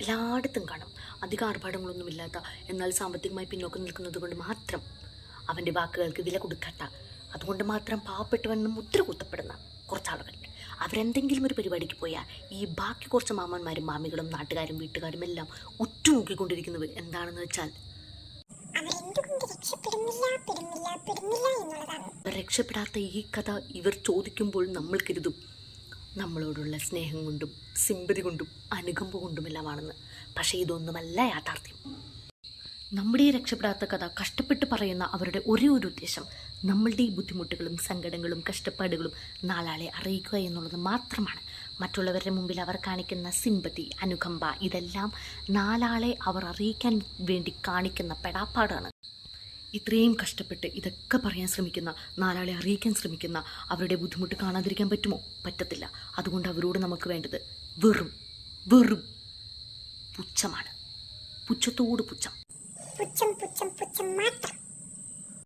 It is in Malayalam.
എല്ലായിടത്തും കാണും. അധികം ആർഭാടങ്ങളൊന്നുമില്ലാത്ത, എന്നാൽ സാമ്പത്തികമായി പിന്നോക്കം നിൽക്കുന്നത് കൊണ്ട് മാത്രം, അവൻ്റെ വാക്കുകൾക്ക് വില കൊടുക്കാത്ത, അതുകൊണ്ട് മാത്രം പാവപ്പെട്ടവണ്ണം മുദ്ര കുത്തപ്പെടുന്ന കുറച്ചാളുകൾ. അവരെന്തെങ്കിലും ഒരു പരിപാടിക്ക് പോയാൽ ഈ ബാക്കി കുറച്ച് മാമന്മാരും മാമികളും നാട്ടുകാരും വീട്ടുകാരും എല്ലാം ഉറ്റുനോക്കിക്കൊണ്ടിരിക്കുന്നത് എന്താണെന്ന് വെച്ചാൽ രക്ഷപ്പെടാത്ത ഈ കഥ ഇവർ ചോദിക്കുമ്പോൾ നമ്മൾ കരുതും നമ്മളോടുള്ള സ്നേഹം കൊണ്ടും സിമ്പതി കൊണ്ടും അനുകമ്പ കൊണ്ടുമെല്ലാമാണെന്ന്. പക്ഷേ ഇതൊന്നുമല്ല യാഥാർത്ഥ്യം. നമ്മുടെ ഈ രക്ഷപ്പെടാത്ത കഥ കഷ്ടപ്പെട്ട് പറയുന്ന അവരുടെ ഒരേ ഒരു ഉദ്ദേശം നമ്മളുടെ ഈ ബുദ്ധിമുട്ടുകളും സങ്കടങ്ങളും കഷ്ടപ്പാടുകളും നാലാളെ അറിയിക്കുക എന്നുള്ളത് മാത്രമാണ്. മറ്റുള്ളവരുടെ മുമ്പിൽ അവർ കാണിക്കുന്ന സിമ്പതി, അനുകമ്പ, ഇതെല്ലാം നാലാളെ അവർ അറിയിക്കാൻ വേണ്ടി കാണിക്കുന്ന പെടാപ്പാടാണ്. ഇത്രയും കഷ്ടപ്പെട്ട് ഇതൊക്കെ പറയാൻ ശ്രമിക്കുന്ന, നാലാളെ അറിയിക്കാൻ ശ്രമിക്കുന്ന അവരുടെ ബുദ്ധിമുട്ട് കാണാതിരിക്കാൻ പറ്റുമോ? പറ്റത്തില്ല. അതുകൊണ്ട് അവരോട് നമുക്ക് വേണ്ടത് വെറും വെറും പുച്ഛമാണ്. പുച്ഛത്തോട് പുച്ഛം. പുച്ഛം പുച്ഛം പുച്ഛം മാത്രം.